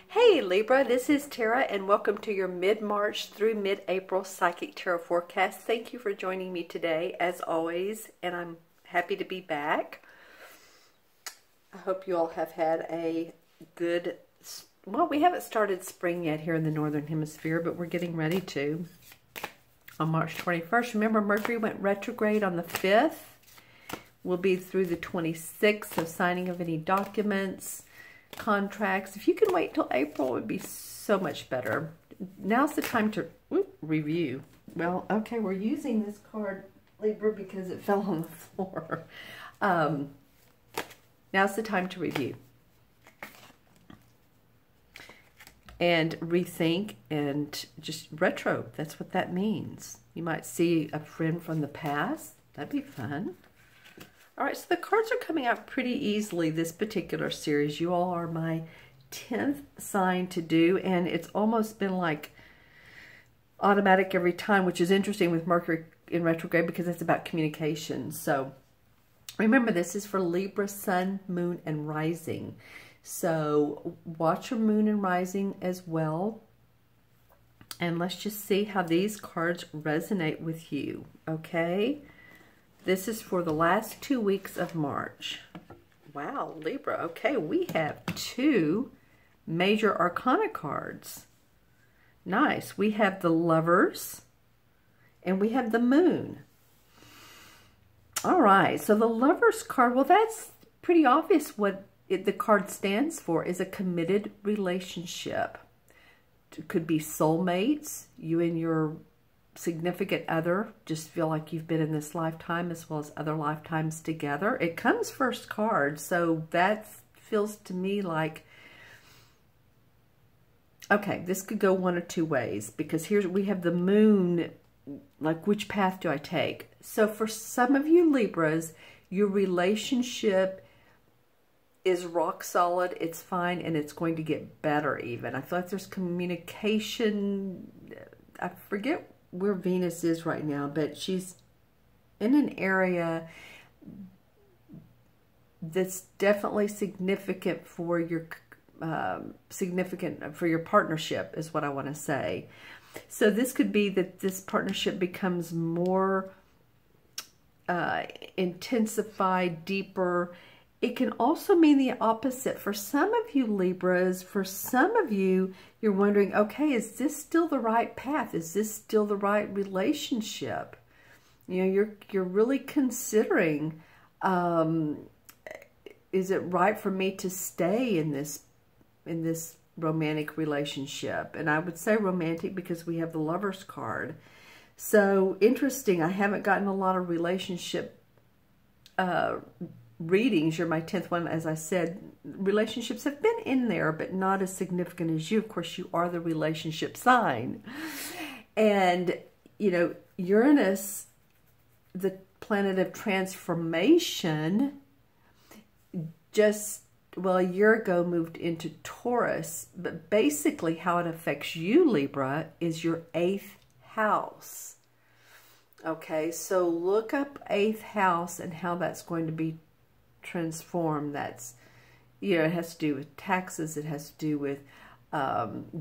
Hey Libra, this is Tara and welcome to your mid-March through mid-April Psychic Tarot forecast. Thank you for joining me today as always, and I'm happy to be back. I hope you all have had a good, well, we haven't started spring yet here in the Northern Hemisphere, but we're getting ready to on March 21st. Remember, Mercury went retrograde on the 5th. We'll be through the 26th, so signing of any documents, contracts. If you can wait till April, it would be so much better. Now's the time to review. Well, okay, we're using this card, Libra, because it fell on the floor. Now's the time to review and rethink and just retro. That's what that means. You might see a friend from the past. That'd be fun. All right, so the cards are coming out pretty easily this particular series. You all are my 10th sign to do, and it's almost been like automatic every time, which is interesting with Mercury in retrograde because it's about communication. So remember, this is for Libra, Sun, Moon, and Rising. So watch your Moon and Rising as well. And let's just see how these cards resonate with you, okay? This is for the last 2 weeks of March. Wow, Libra. Okay, we have 2 major arcana cards. Nice. We have the Lovers and we have the Moon. All right, so the Lovers card, well, that's pretty obvious what the card stands for, is a committed relationship. It could be soulmates, you and your significant other just feel like you've been in this lifetime as well as other lifetimes together. It comes first card, so that feels to me like, okay, this could go one or two ways, because here we have the Moon, like which path do I take? So for some of you Libras, your relationship is rock solid, it's fine, and it's going to get better even. I feel like there's communication, I forget where Venus is right now, but she's in an area that's definitely significant for your partnership, is what I want to say. So this could be that this partnership becomes more intensified, deeper. It can also mean the opposite. For some of you Libras, for some of you, you're wondering, okay, is this still the right path? Is this still the right relationship? You know, you're really considering, is it right for me to stay in this romantic relationship? And I would say romantic because we have the Lovers card. So interesting. I haven't gotten a lot of relationship readings. You're my 10th one. As I said, relationships have been in there, but not as significant as you. Of course, you are the relationship sign. And, you know, Uranus, the planet of transformation, just, well, a year ago moved into Taurus. But basically how it affects you, Libra, is your 8th house. Okay, so look up 8th house and how that's going to be transform. That's, you know, it has to do with taxes, it has to do with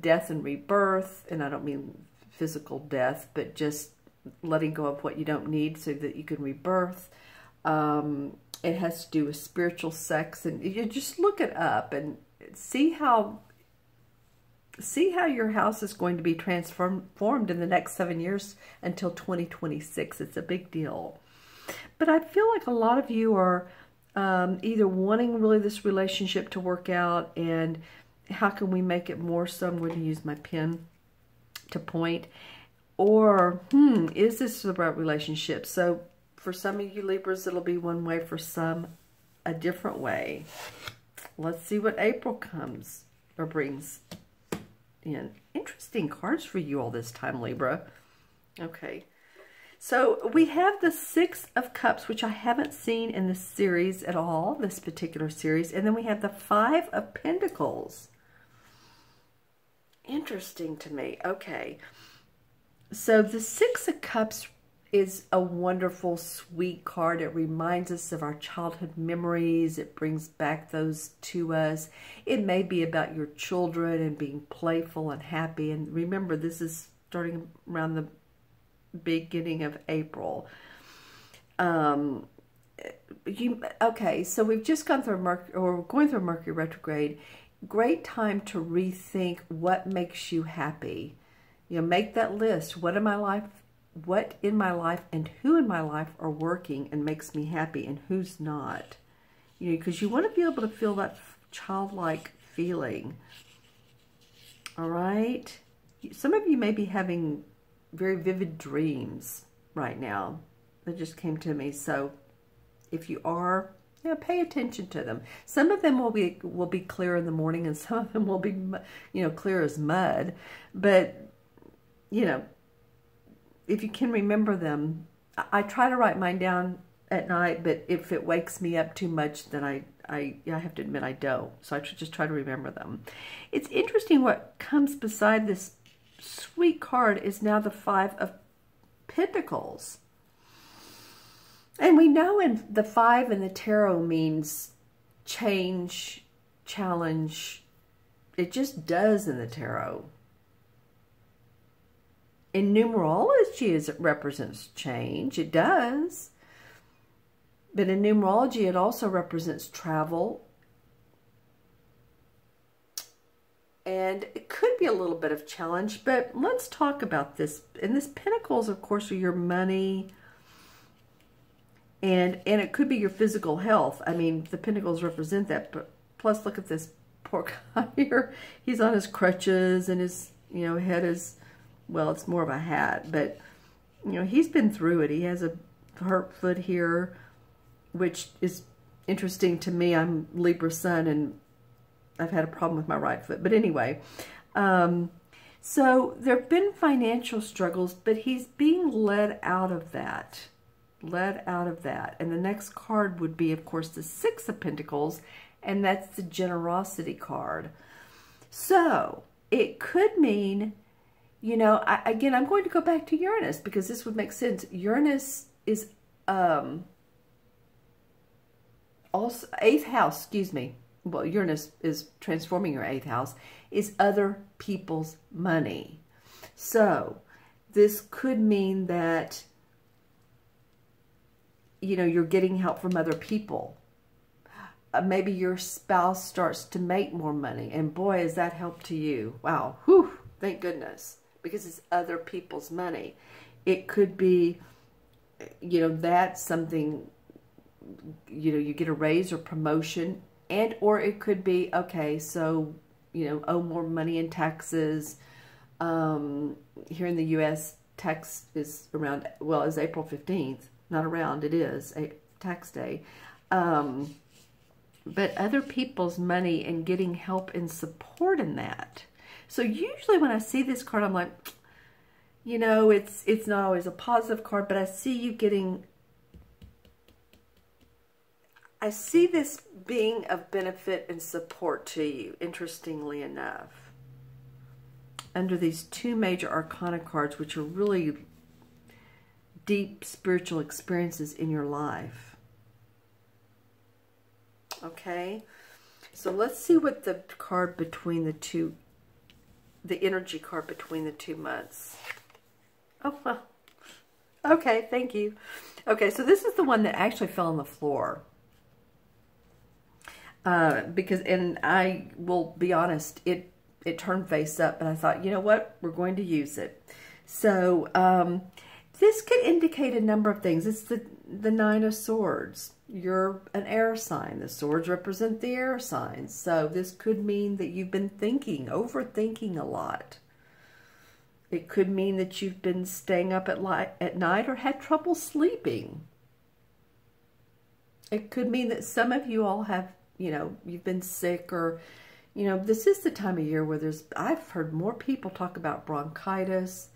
death and rebirth, and I don't mean physical death, but just letting go of what you don't need so that you can rebirth. It has to do with spiritual sex, and you just look it up and see how your house is going to be transformed in the next 7 years until 2026. It's a big deal. But I feel like a lot of you are either wanting really this relationship to work out, and how can we make it more so? I'm going to use my pen to point. Or, is this the right relationship? So for some of you Libras, it'll be one way. For some, a different way. Let's see what April comes or brings in. Interesting cards for you all this time, Libra. Okay. So we have the 6 of Cups, which I haven't seen in this series at all, this particular series. And then we have the 5 of Pentacles. Interesting to me. Okay. So the 6 of Cups is a wonderful, sweet card. It reminds us of our childhood memories. It brings back those to us. It may be about your children and being playful and happy. And remember, this is starting around the beginning of April. Okay, so we've just gone through Mercury, or we're going through Mercury retrograde. Great time to rethink what makes you happy. You know, make that list. What in my life and who in my life are working and makes me happy and who's not. You know, because you want to be able to feel that childlike feeling. All right? Some of you may be having very vivid dreams right now. That just came to me. So if you are, you know, pay attention to them. Some of them will be clear in the morning, and some of them will be, you know, clear as mud. But, you know, if you can remember them, I try to write mine down at night, but if it wakes me up too much, then I have to admit I don't. So I just try to remember them. It's interesting what comes beside this sweet card is now the Five of Pentacles. And we know in the 5 in the tarot means change, challenge. It just does in the tarot. In numerology, it represents change. It does. But in numerology, it also represents travel. And it could be a little bit of challenge, but let's talk about this. And this Pentacles, of course, are your money. And it could be your physical health. I mean, the Pentacles represent that. But plus, look at this poor guy here. He's on his crutches, and his, you know, head is, well, it's more of a hat. But, you know, he's been through it. He has a hurt foot here, which is interesting to me. I'm Libra Sun, and I've had a problem with my right foot. But anyway, so there have been financial struggles, but he's being led out of that. Led out of that. And the next card would be, of course, the 6 of Pentacles, and that's the generosity card. So it could mean, you know, again, I'm going to go back to Uranus because this would make sense. Uranus is also 8th house, excuse me. Well, Uranus is transforming your 8th house, is other people's money. So this could mean that, you know, you're getting help from other people. Maybe your spouse starts to make more money. And boy, is that help to you. Wow. Whew. Thank goodness. Because it's other people's money. It could be, you know, that's something, you know, you get a raise or promotion. And, or it could be, okay, so, you know, owe more money in taxes. Here in the U.S., tax is around, well, it's April 15th. Not around, it is a tax day. But other people's money and getting help and support in that. So usually when I see this card, I'm like, you know, it's not always a positive card, but I see you getting, I see this being of benefit and support to you, interestingly enough. Under these 2 major arcana cards, which are really deep spiritual experiences in your life. Okay, so let's see what the card between the two, the energy card between the 2 months. Oh, well, okay, thank you. Okay, so this is the one that actually fell on the floor. Because, and I will be honest, it turned face up, and I thought, you know what, we're going to use it. So, this could indicate a number of things. It's the 9 of Swords. You're an air sign. The swords represent the air signs. So this could mean that you've been thinking, overthinking a lot. It could mean that you've been staying up at night or had trouble sleeping. It could mean that some of you all have, you know, you've been sick, or, you know, this is the time of year where I've heard more people talk about bronchitis,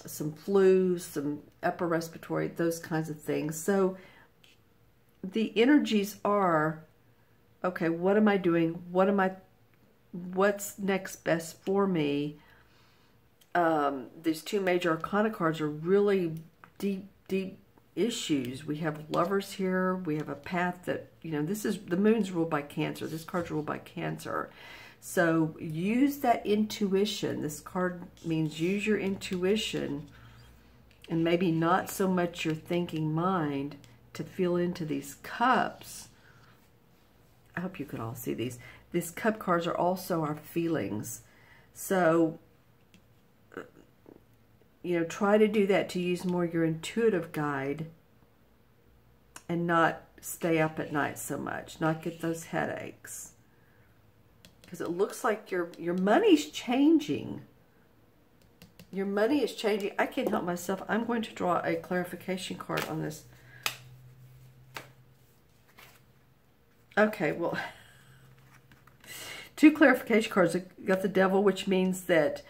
some flu, some upper respiratory, those kinds of things. So the energies are, okay, what am I doing? What's next best for me? these two major arcana cards are really deep, deep issues. We have lovers here. We have a path that, this is, the moon's ruled by Cancer. This card's ruled by Cancer. So use that intuition. This card means use your intuition and maybe not so much your thinking mind to feel into these cups. I hope you can all see these. These cup cards are also our feelings. So, try to do that, to use more your intuitive guide and not stay up at night so much, not get those headaches. Because it looks like your money's changing. Your money is changing. I can't help myself. I'm going to draw a clarification card on this. Okay, well, two clarification cards. I got the Devil, which means that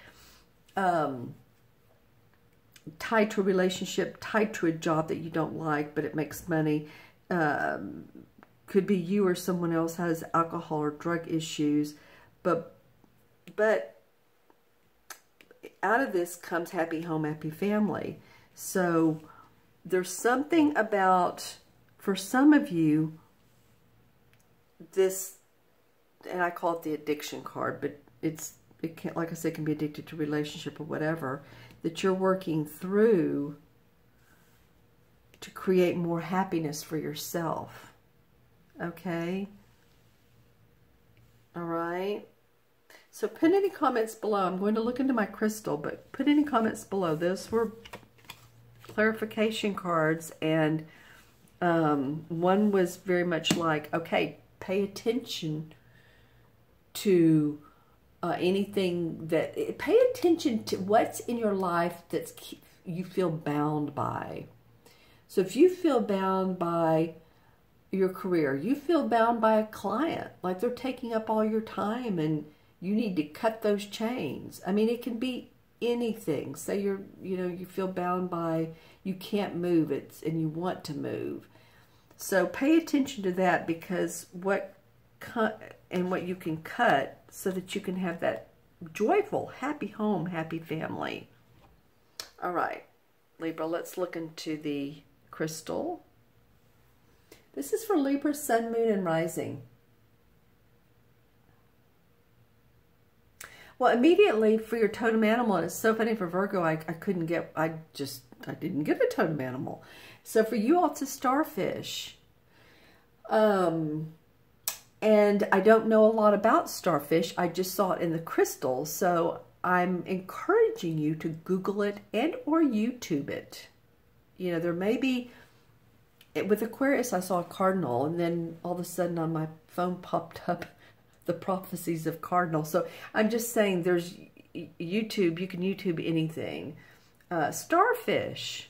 tied to a relationship, tied to a job that you don't like, but it makes money. Could be you or someone else has alcohol or drug issues. But out of this comes happy home, happy family. So there's something about, for some of you, this, and I call it the addiction card, but it can, like I said, can be addicted to relationship or whatever, that you're working through to create more happiness for yourself. Okay? All right? So put any comments below. I'm going to look into my crystal, but put any comments below. Those were clarification cards, and one was very much like, okay, pay attention to anything that, pay attention to what's in your life that's you feel bound by. So if you feel bound by your career, you feel bound by a client, like they're taking up all your time and you need to cut those chains. I mean, it can be anything. Say you feel bound by, you can't move it and you want to move. So pay attention to that, because what you can cut so that you can have that joyful, happy home, happy family. All right, Libra, let's look into the crystal. This is for Libra, Sun, Moon, and Rising. Well, immediately for your totem animal, and it's so funny for Virgo, I didn't get a totem animal. So for you all, it's a starfish. And I don't know a lot about starfish. I just saw it in the crystal. So I'm encouraging you to Google it and or YouTube it. There may be, with Aquarius, I saw a cardinal, and then all of a sudden on my phone popped up the prophecies of cardinal. So I'm just saying, there's YouTube, you can YouTube anything. Starfish,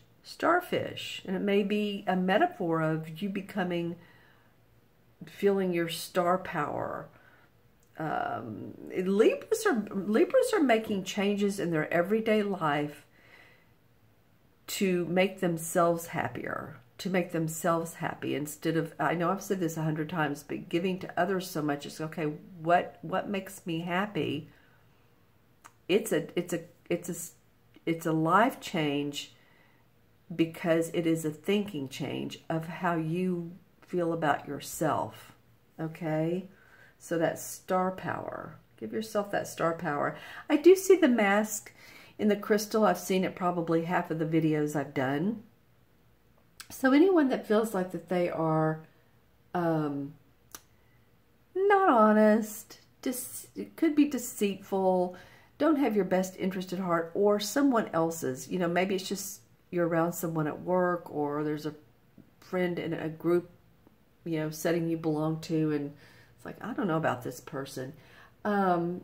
and it may be a metaphor of you feeling your star power. Libras are making changes in their everyday life to make themselves happier, to make themselves happy, instead of, I know I've said this 100 times, but giving to others so much. It's okay, what makes me happy? It's a life change, because it is a thinking change of how you feel about yourself. Okay? So that's star power. Give yourself that star power. I do see the mask in the crystal. I've seen it probably half of the videos I've done. So anyone that feels like that they are not honest, it could be deceitful, don't have your best interest at heart, or someone else's, maybe it's just you're around someone at work, or there's a friend in a group, setting you belong to, and it's like, I don't know about this person. Good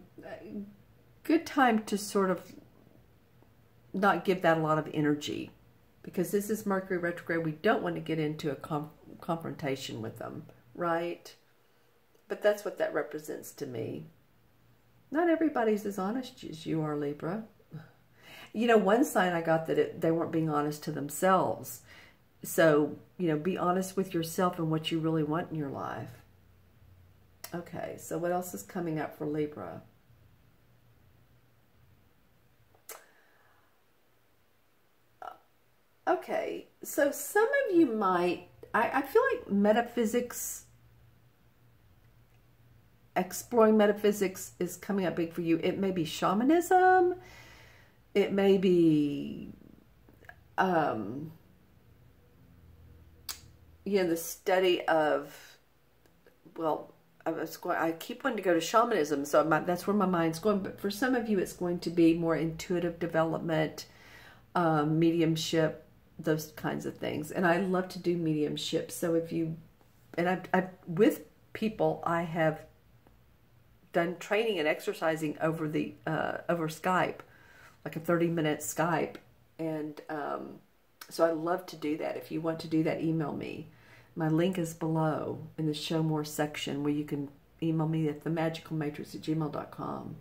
time to sort of not give that a lot of energy, because this is Mercury retrograde. We don't want to get into a confrontation with them, right? But that's what that represents to me. Not everybody's as honest as you are, Libra. One sign I got that they weren't being honest to themselves. So, be honest with yourself and what you really want in your life. Okay, so what else is coming up for Libra? Okay, so some of you might, I feel like metaphysics, exploring metaphysics is coming up big for you. It may be shamanism. It may be, the study of, well, I keep wanting to go to shamanism, so that's where my mind's going. But for some of you, it's going to be more intuitive development, mediumship, those kinds of things. And I love to do mediumship. So if you, and I've with people, I have done training and exercising over over Skype, like a 30-minute Skype. And so I love to do that. If you want to do that, email me. My link is below in the Show More section, where you can email me at themagicalmatrix@gmail.com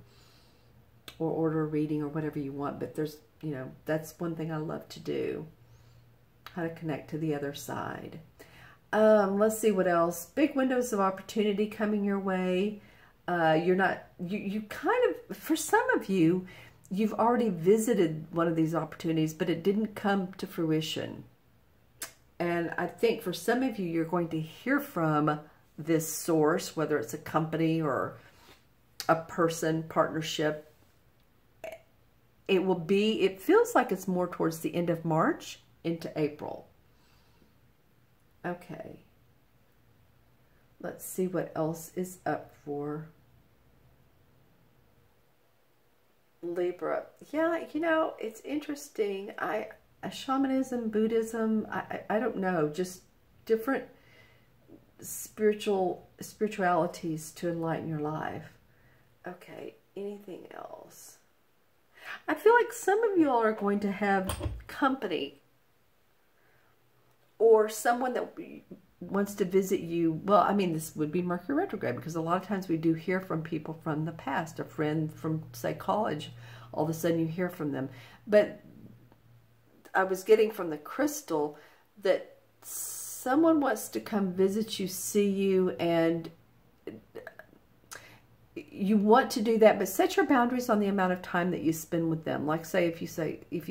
or order a reading or whatever you want. But there's, that's one thing I love to do, how to connect to the other side. Let's see what else. Big windows of opportunity coming your way. You kind of, for some of you, you've already visited one of these opportunities, but it didn't come to fruition. And I think for some of you, you're going to hear from this source, whether it's a company or a person, partnership. It feels like it's more towards the end of March into April. Okay. Let's see what else is up for Libra. Yeah, it's interesting. Shamanism, Buddhism, I don't know, just different spiritualities to enlighten your life. Okay, anything else? I feel like some of you all are going to have company, or someone that wants to visit you. Well, I mean, this would be Mercury retrograde, because a lot of times we do hear from people from the past, a friend from, say, college. All of a sudden you hear from them. But I was getting from the crystal that someone wants to come visit you, see you, and you want to do that, but set your boundaries on the amount of time that you spend with them. Like, if you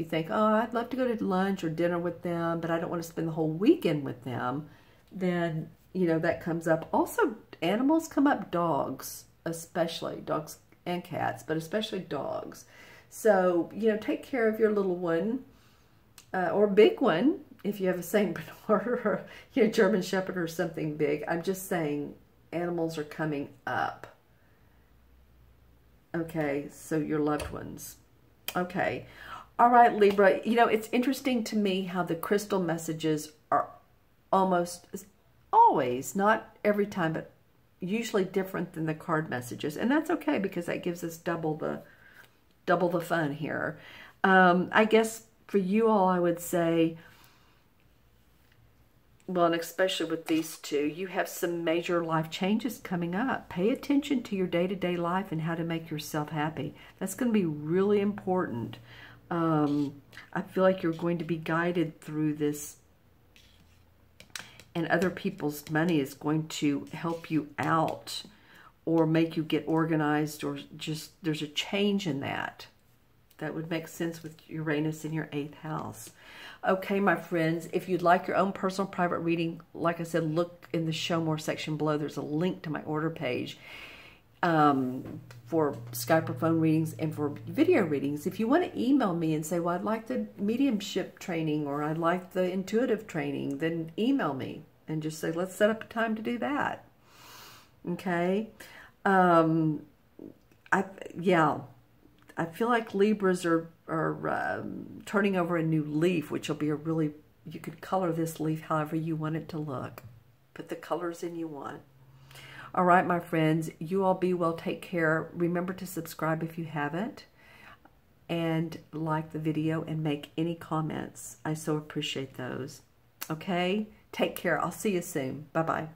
think, oh, I'd love to go to lunch or dinner with them, but I don't want to spend the whole weekend with them, then, that comes up. Also, animals come up, dogs, especially dogs and cats, but especially dogs. So, take care of your little one. Or big one, if you have a Saint Bernard or German Shepherd or something big. I'm just saying animals are coming up. Okay, so your loved ones. Okay. All right, Libra. It's interesting to me how the crystal messages are almost always, not every time, but usually different than the card messages. And that's okay, because that gives us double the fun here. I guess for you all, I would say, well, and especially with these two, you have some major life changes coming up. Pay attention to your day-to-day life and how to make yourself happy. That's going to be really important. I feel like you're going to be guided through this, and other people's money is going to help you out or make you get organized, or just there's a change in that. That would make sense with Uranus in your 8th house. Okay, my friends, if you'd like your own personal private reading, like I said, look in the Show More section below. There's a link to my order page for Skype or phone readings and for video readings. If you want to email me and say, well, I'd like the mediumship training or I'd like the intuitive training, then email me and just say, let's set up a time to do that. Okay? I feel like Libras are turning over a new leaf, which will be you could color this leaf however you want it to look. Put the colors in you want. All right, my friends, you all be well. Take care. Remember to subscribe if you haven't, and like the video and make any comments. I so appreciate those. Okay? Take care. I'll see you soon. Bye-bye.